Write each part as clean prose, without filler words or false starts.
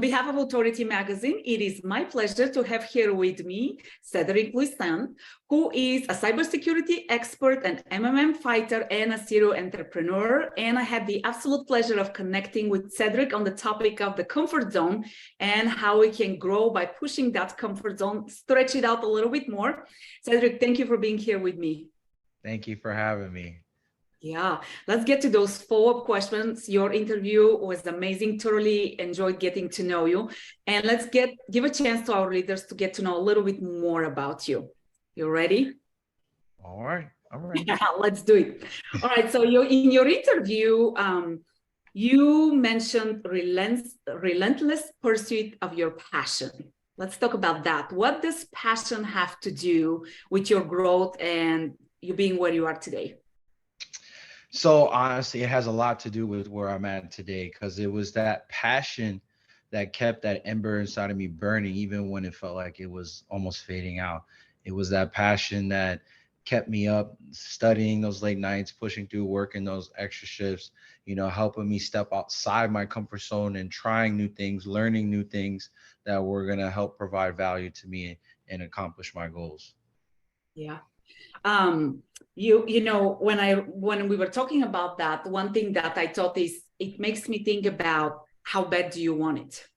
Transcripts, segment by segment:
behalf of Authority Magazine, it is my pleasure to have here with me Sedric Louissaint, who is a cybersecurity expert, an MMM fighter, and a serial entrepreneur. And I had the absolute pleasure of connecting with Sedric on the topic of the comfort zone and how we can grow by pushing that comfort zone, stretch it out a little bit more. Sedric, thank you for being here with me. Thank you for having me. Yeah, let's get to those follow-up questions. Your interview was amazing. Totally enjoyed getting to know you. And let's give a chance to our readers to get to know a little bit more about you. You ready? All right, I'm ready. Yeah, let's do it. All right, so in your interview, you mentioned relentless pursuit of your passion. Let's talk about that. What does passion have to do with your growth and you being where you are today? So honestly, it has a lot to do with where I'm at today, because it was that passion that kept that ember inside of me burning, even when it felt like it was almost fading out. It was that passion that kept me up, studying those late nights, pushing through, working those extra shifts, helping me step outside my comfort zone and trying new things, learning new things that were going to help provide value to me and accomplish my goals. Yeah. When we were talking about that, one thing that I thought is it makes me think about how bad do you want it,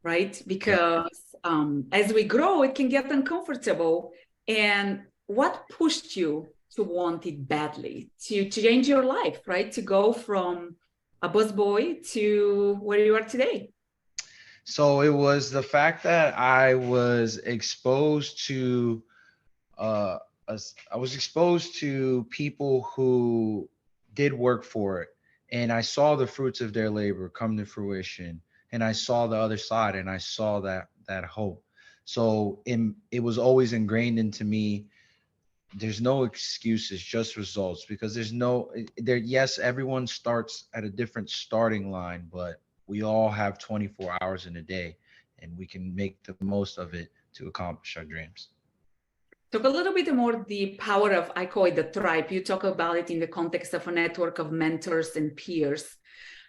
right? Because as we grow, it can get uncomfortable. And what pushed you to want it badly, to change your life, right? To go from a busboy to where you are today? So it was the fact that I was exposed to I was exposed to people who did work for it, and I saw the fruits of their labor come to fruition, and I saw the other side, and I saw that hope. So it was always ingrained into me. There's no excuses, just results, because there's no there. Yes, everyone starts at a different starting line, but we all have 24 hours in a day, and we can make the most of it to accomplish our dreams. Talk a little bit more the power of, I call it the tribe. You talk about it in the context of a network of mentors and peers.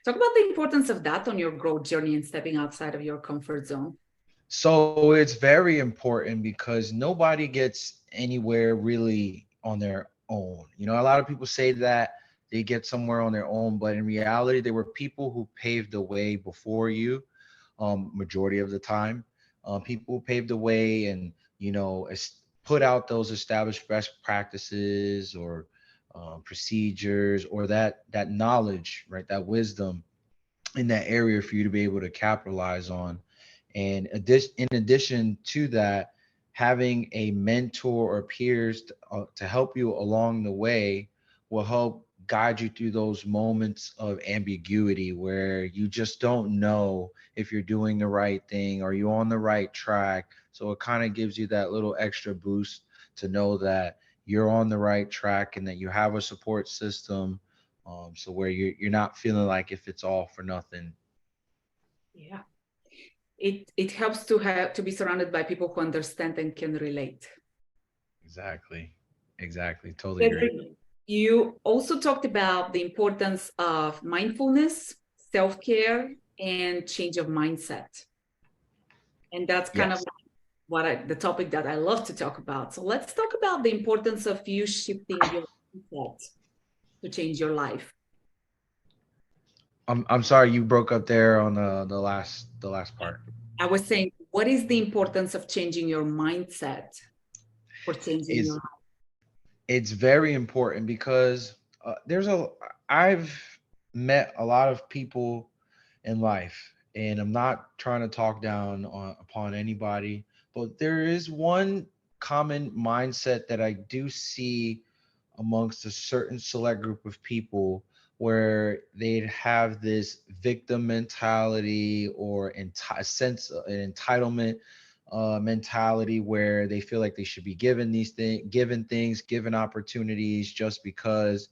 Talk about the importance of that on your growth journey and stepping outside of your comfort zone. So it's very important because nobody gets anywhere really on their own. A lot of people say that they get somewhere on their own, but in reality, there were people who paved the way before you, majority of the time. People who paved the way and, put out those established best practices or procedures or that knowledge, right? That wisdom in that area for you to be able to capitalize on. And in addition to that, having a mentor or peers to help you along the way will help guide you through those moments of ambiguity where you just don't know if you're doing the right thing. Are you on the right track? So it kind of gives you that little extra boost to know that you're on the right track and that you have a support system. So where you're not feeling like if it's all for nothing. Yeah. It helps to be surrounded by people who understand and can relate. Exactly. Totally agree. You also talked about the importance of mindfulness, self-care, and change of mindset. And that's kind of the topic that I love to talk about. So let's talk about the importance of you shifting your mindset to change your life. I'm sorry, you broke up there on the last part. I was saying, what is the importance of changing your mindset for changing your life? It's very important because I've met a lot of people in life, and I'm not trying to talk down upon anybody, but there is one common mindset that I do see amongst a certain select group of people where they'd have this victim mentality or a sense of an entitlement mentality where they feel like they should be given given opportunities just because.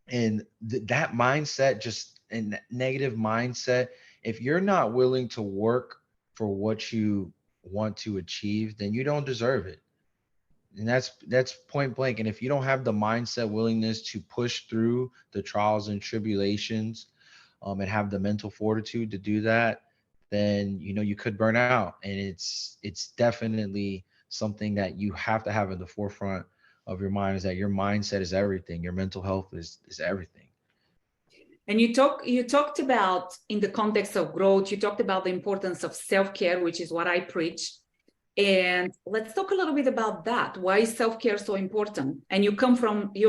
And that mindset, just a negative mindset, if you're not willing to work for what you want to achieve, then you don't deserve it. And that's point blank. And if you don't have the mindset, willingness to push through the trials and tribulations, and have the mental fortitude to do that, then you could burn out. And it's definitely something that you have to have in the forefront of your mind, is that your mindset is everything. Your mental health is everything. And you talked about, in the context of growth, you talked about the importance of self-care, which is what I preach. And let's talk a little bit about that. Why is self-care so important? And you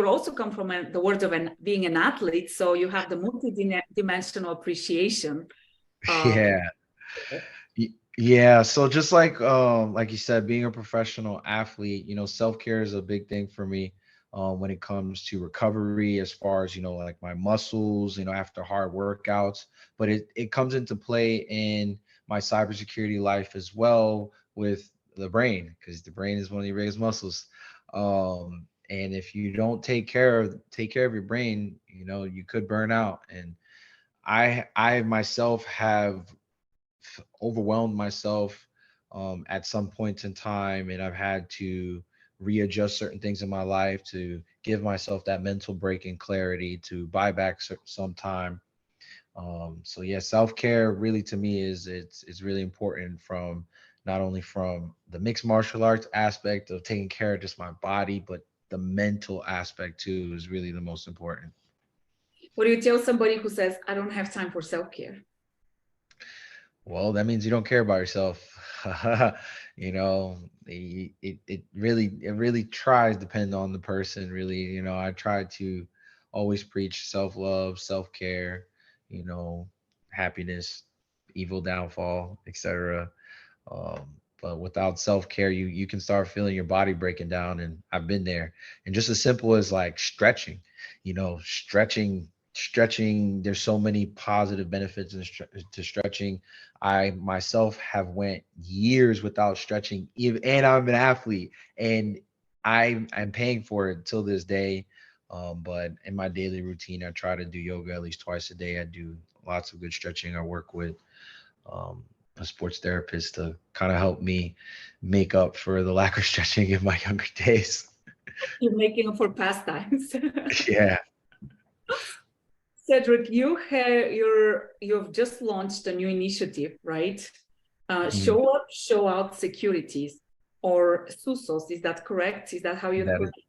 also come from the world of being an athlete, so you have the multi-dimensional appreciation. Uh, Yeah. Yeah, so just like you said, being a professional athlete, self-care is a big thing for me when it comes to recovery, as far as, like my muscles, after hard workouts. But it comes into play in my cybersecurity life as well, with the brain, because the brain is one of your biggest muscles. And if you don't take care of your brain, you could burn out. And I myself have overwhelmed myself at some points in time, and I've had to readjust certain things in my life to give myself that mental break and clarity to buy back some time. So yeah, self-care really to me it's really important, from not only from the mixed martial arts aspect of taking care of just my body, but the mental aspect too is really the most important. what do you tell somebody who says, I don't have time for self-care? Well, that means you don't care about yourself. It really tries, depending on the person, really. I try to always preach self-love, self-care, you know, happiness, evil downfall, etc. But without self-care, you can start feeling your body breaking down, and I've been there. And just as simple as like stretching, stretching, there's so many positive benefits to stretching. I myself have went years without stretching, even, and I'm an athlete, and I'm paying for it till this day. But in my daily routine, I try to do yoga at least twice a day. I do lots of good stretching. I work with um, a sports therapist to kind of help me make up for the lack of stretching in my younger days. You're making up for pastimes. Yeah. Cedric, you've just launched a new initiative, right? Mhm. Show up, show out securities, or SUSOS. Is that correct? Is that how you That put is it?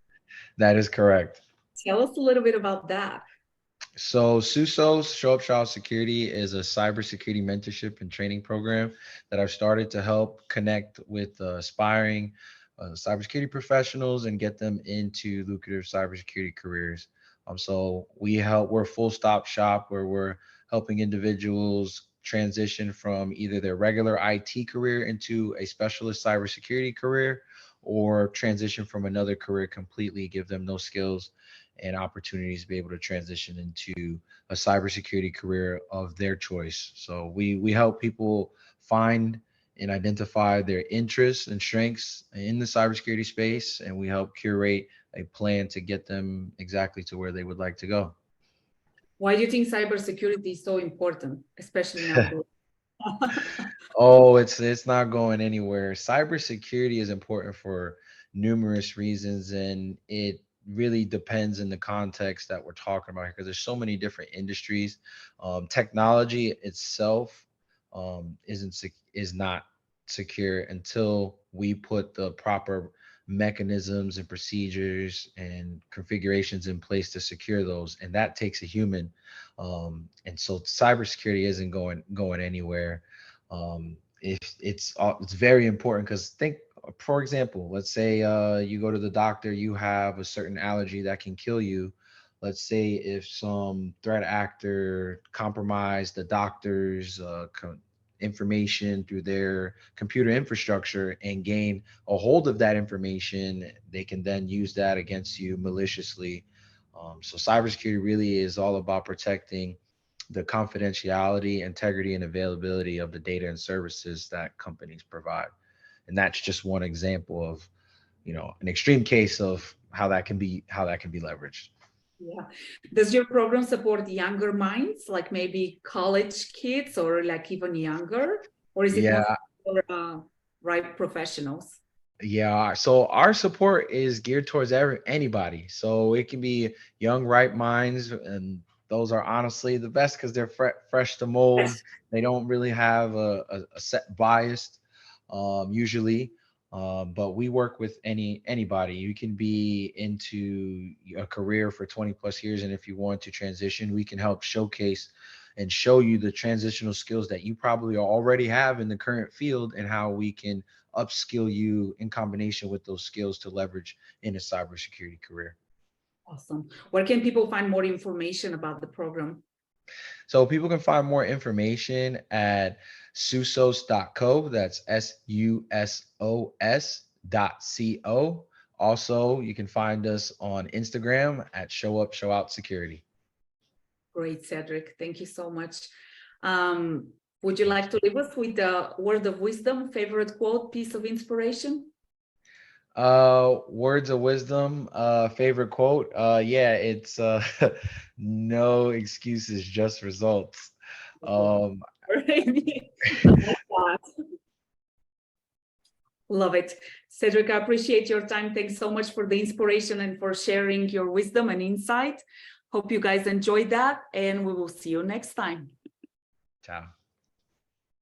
that is correct. Tell us a little bit about that. So SUSO's Show Up Child Security is a cybersecurity mentorship and training program that I've started to help connect with aspiring cybersecurity professionals and get them into lucrative cybersecurity careers. We're a full stop shop where we're helping individuals transition from either their regular IT career into a specialist cybersecurity career, or transition from another career completely, give them no skills and opportunities to be able to transition into a cybersecurity career of their choice. So we help people find and identify their interests and strengths in the cybersecurity space, and we help curate a plan to get them exactly to where they would like to go. Why do you think cybersecurity is so important, especially nowadays? Oh, it's not going anywhere. Cybersecurity is important for numerous reasons, and it really depends in the context that we're talking about here, because there's so many different industries. Technology itself is not secure until we put the proper mechanisms and procedures and configurations in place to secure those, and that takes a human. And so cybersecurity isn't going anywhere. If it's very important, because think, for example, let's say you go to the doctor, you have a certain allergy that can kill you. Let's say if some threat actor compromised the doctor's information through their computer infrastructure and gain a hold of that information, they can then use that against you maliciously. So cybersecurity really is all about protecting the confidentiality, integrity, and availability of the data and services that companies provide. And that's just one example of, an extreme case of how that can be leveraged. Yeah. Does your program support younger minds, like maybe college kids or like even younger? Or is it Yeah, mostly for right professionals? yeah. So our support is geared towards anybody. So it can be young, ripe minds and those are honestly the best because they're fresh to mold. They don't really have a set bias usually. But we work with anybody. You can be into a career for 20 plus years, and if you want to transition, we can help showcase and show you the transitional skills that you probably already have in the current field, and how we can upskill you in combination with those skills to leverage in a cybersecurity career. Awesome. Where can people find more information about the program? So people can find more information at susos.co. That's SUSOS.co. Also, you can find us on Instagram at Show Up, Show Out Security. Great, Sedric. Thank you so much. Would you like to leave us with a word of wisdom, favorite quote, piece of inspiration? Words of wisdom, favorite quote. Yeah, it's no excuses, just results. Um, Love it. Sedric, I appreciate your time. Thanks so much for the inspiration and for sharing your wisdom and insight. Hope you guys enjoyed that, and we will see you next time. Ciao.